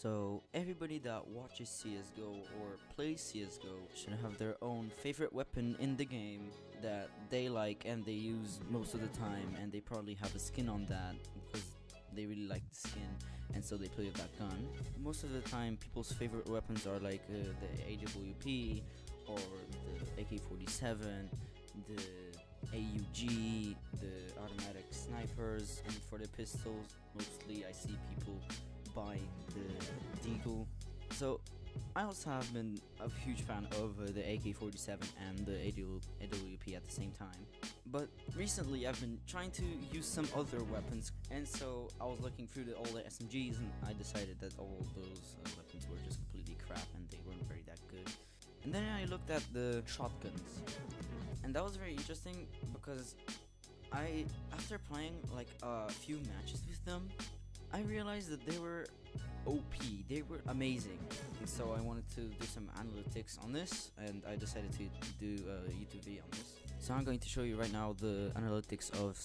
So everybody that watches CSGO or plays CSGO should have their own favorite weapon in the game that they like and they use most of the time, and they probably have a skin on that because they really like the skin and so they play with that gun. Most of the time people's favorite weapons are like the AWP or the AK-47, the AUG, the automatic snipers, and for the pistols mostly I see people buying the Deagle. So I also have been a huge fan of the AK-47 and the AWP at the same time. But recently I've been trying to use some other weapons, and so I was looking through all the SMGs and I decided that all those weapons were just completely crap and they weren't very that good. And then I looked at the shotguns, and that was very interesting because after playing like a few matches with them, I realized that they were OP, they were amazing, and so I wanted to do some analytics on this, and I decided to do a YouTube video on this. So I'm going to show you right now the analytics of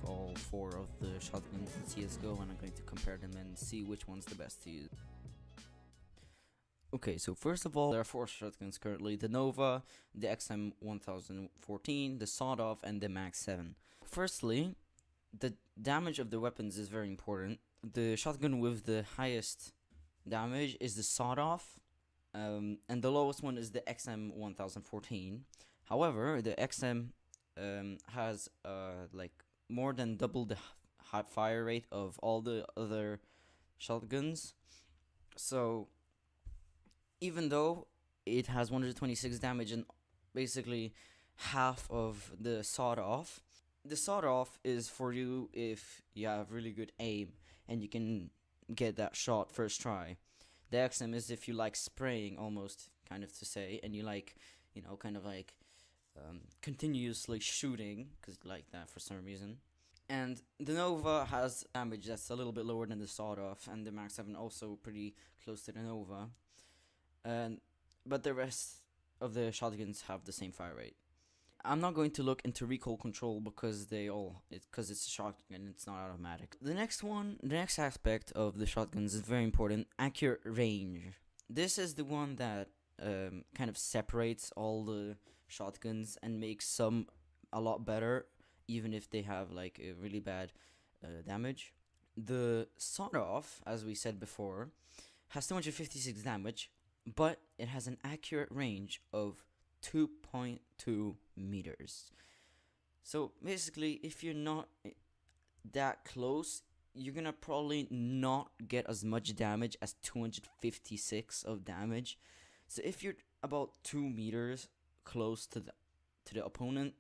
all four of the shotguns in CSGO, and I'm going to compare them and see which one's the best to use. Okay, so first of all, there are four shotguns currently: the Nova, the XM1014, the Sawed-Off, and the Mag 7. Firstly, the damage of the weapons is very important. The shotgun with the highest damage is the Sawed-Off, and the lowest one is the XM1014. However, the XM has like more than double the high fire rate of all the other shotguns. So even though it has 126 damage and basically half of the Sawed-Off, the Sawed-Off is for you if you have really good aim and you can get that shot first try. The XM is if you like spraying, almost, kind of to say, and you like, you know, kind of like continuously shooting because you like that for some reason. And the Nova has damage that's a little bit lower than the Sawed-Off, and the Mag 7 also pretty close to the Nova. But the rest of the shotguns have the same fire rate. I'm not going to look into recoil control because it's a shotgun, it's not automatic. The next aspect of the shotguns is very important: accurate range. This is the one that kind of separates all the shotguns and makes some a lot better, even if they have like a really bad damage. The Sawed-Off, as we said before, has 256 damage, but it has an accurate range of 2.2 meters. So basically, if you're not that close, you're gonna probably not get as much damage as 256 of damage. So if you're about 2 meters close to the opponent,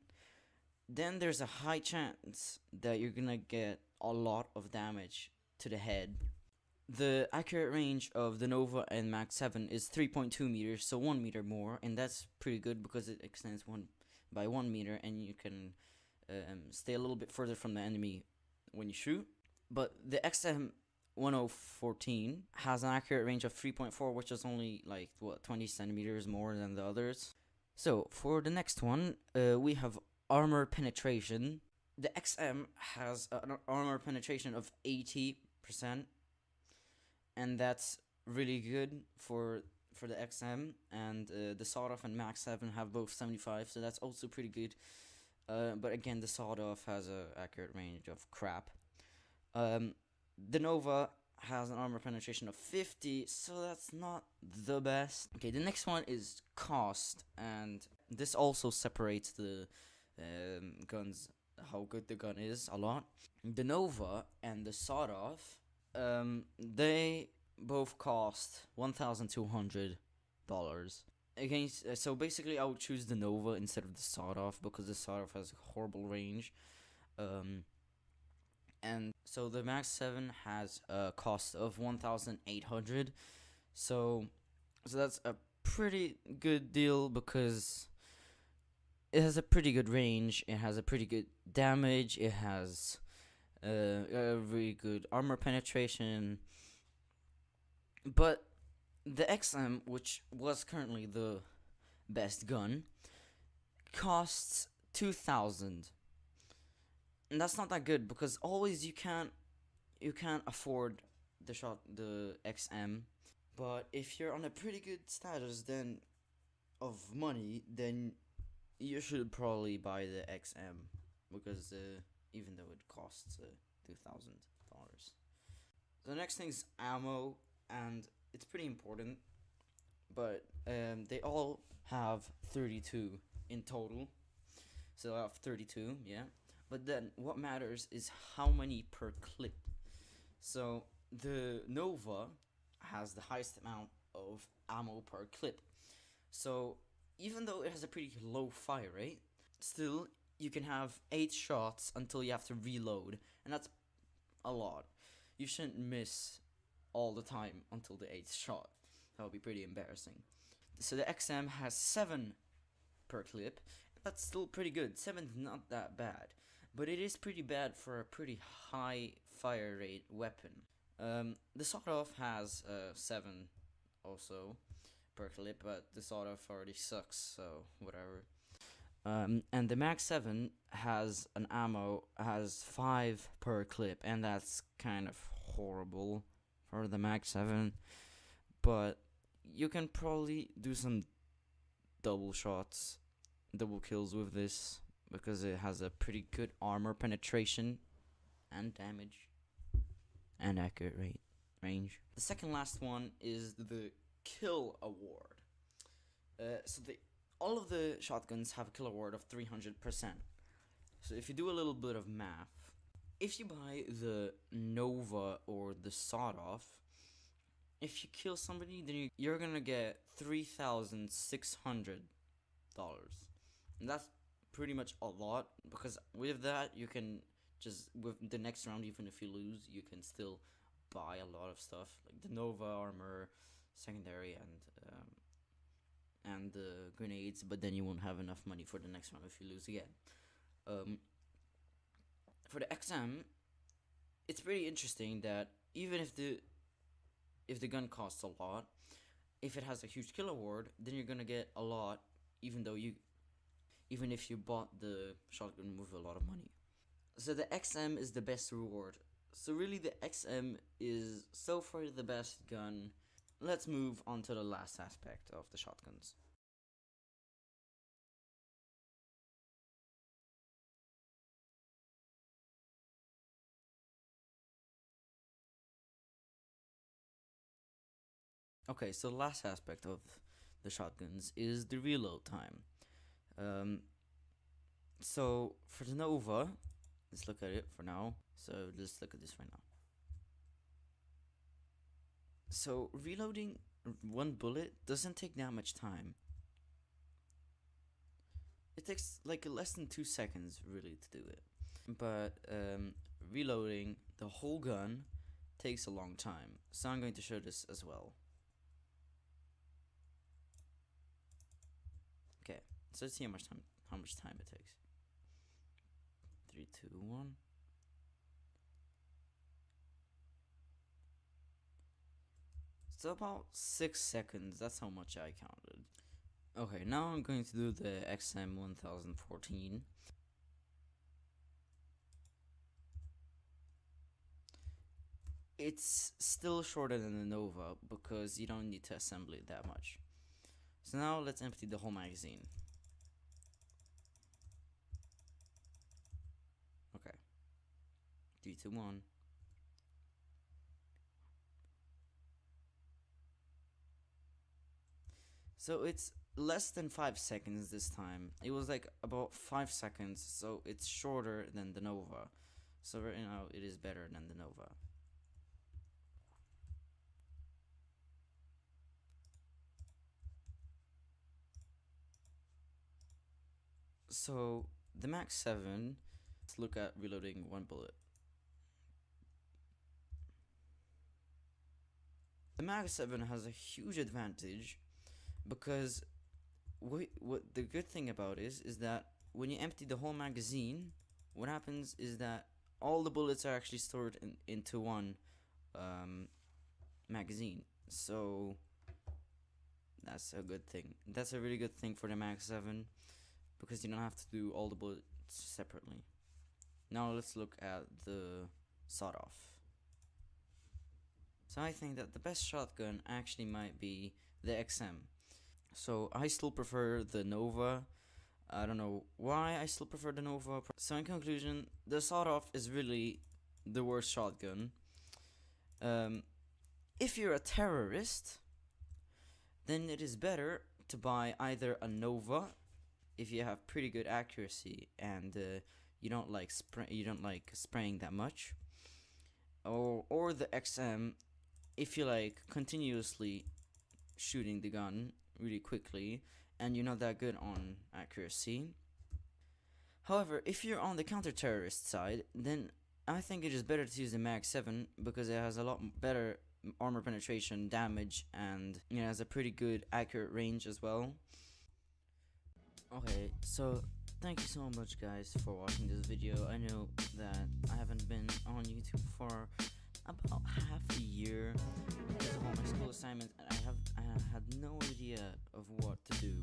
then there's a high chance that you're gonna get a lot of damage to the head. The accurate range of the Nova and Mag 7 is 3.2 meters, so 1 meter more, and that's pretty good because it extends by 1 meter, and you can stay a little bit further from the enemy when you shoot. But the XM1014 has an accurate range of 3.4, which is only like 20 centimeters more than the others. So for the next one, we have armor penetration. The XM has an armor penetration of 80%. And that's really good for the XM, and the Sawed-Off and Mag 7 have both 75, so that's also pretty good. But again, the Sawed-Off has an accurate range of crap. The Nova has an armor penetration of 50, so that's not the best. Okay, the next one is cost, and this also separates the guns, how good the gun is, a lot. The Nova and the Sawed-Off, they both cost $1,200. Against so basically I would choose the Nova instead of the Sawed-Off because the Sawed-Off has horrible range. And so the Mag 7 has a cost of $1,800. So that's a pretty good deal because it has a pretty good range, it has a pretty good damage, it has a really good armor penetration. But the XM, which was currently the best gun, costs $2,000, and that's not that good because always you can't afford the XM, but if you're on a pretty good status then of money, then you should probably buy the XM, because even though it costs $2,000. The next thing is ammo, and it's pretty important, but they all have 32 in total, so I have 32, yeah. But then what matters is how many per clip. So the Nova has the highest amount of ammo per clip. So even though it has a pretty low fire rate, still you can have 8 shots until you have to reload, and that's a lot. You shouldn't miss all the time until the 8th shot. That would be pretty embarrassing. So the XM has 7 per clip. That's still pretty good. 7 is not that bad, but it is pretty bad for a pretty high fire rate weapon. The sawed-off has 7 also per clip, but the sawed-off already sucks, so whatever. And the Mag 7 has 5 per clip, and that's kind of horrible for the Mag 7, but you can probably do some double kills with this, because it has a pretty good armor penetration and damage and accurate range. The second last one is the kill award. All of the shotguns have a kill award of 300%. So if you do a little bit of math, if you buy the Nova or the sawed-off, if you kill somebody, then you're gonna get $3,600. And that's pretty much a lot, because with that you can just, with the next round, even if you lose, you can still buy a lot of stuff like the Nova armor, secondary, and the grenades, but then you won't have enough money for the next round if you lose again. For the XM, it's pretty interesting that even if the gun costs a lot, if it has a huge kill award, then you're gonna get a lot, even if you bought the shotgun with a lot of money. So the XM is the best reward. So really the XM is so far the best gun. Let's move on to the last aspect of the shotguns. Okay, so the last aspect of the shotguns is the reload time. So for the Nova, let's look at it for now. So let's look at this right now. So reloading one bullet doesn't take that much time. It takes like less than 2 seconds really to do it. But reloading the whole gun takes a long time. So I'm going to show this as well. Okay, so let's see how much time it takes. 3, 2, 1. So about 6 seconds, that's how much I counted. Okay, now I'm going to do the XM 1014. It's still shorter than the Nova because you don't need to assemble it that much. So now let's empty the whole magazine. Okay. 3, 2, 1. So it's less than 5 seconds this time. It was like about 5 seconds, so it's shorter than the Nova. So right now it is better than the Nova. So the Max 7, let's look at reloading one bullet. The Max 7 has a huge advantage because what the good thing about is that when you empty the whole magazine, what happens is that all the bullets are actually stored into one magazine. So that's a good thing. That's a really good thing for the Max 7 because you don't have to do all the bullets separately. Now let's look at the sawed-off. So I think that the best shotgun actually might be the XM. So I still prefer the Nova. I don't know why I still prefer the Nova. So in conclusion, the sawed-off is really the worst shotgun. If you're a terrorist, then it is better to buy either a Nova if you have pretty good accuracy and you don't like spraying that much, or the XM if you like continuously shooting the gun really quickly and you're not that good on accuracy. However, if you're on the counter-terrorist side, then I think it is better to use the Mag 7 because it has a lot better armor penetration, damage, and it has a pretty good accurate range as well. Okay, so thank you so much guys for watching this video. I know that I haven't been on YouTube for about half a year because of all my school assignments, and I had no idea of what to do,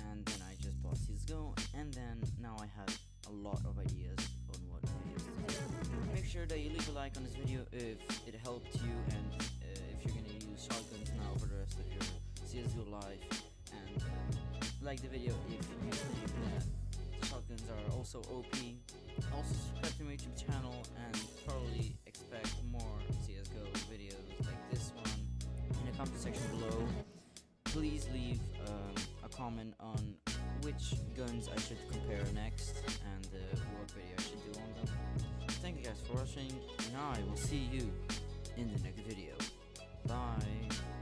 and then I just bought CSGO, and then now I have a lot of ideas on what videos to do. Make sure that you leave a like on this video if it helped you, and if you're gonna use shotguns now for the rest of your CSGO life, and like the video if you think that shotguns are also OP. Also subscribe to my YouTube channel and probably expect more CSGO videos like this one in the comment section below. Please leave a comment on which guns I should compare next and what video I should do on them. Thank you guys for watching, and I will see you in the next video. Bye.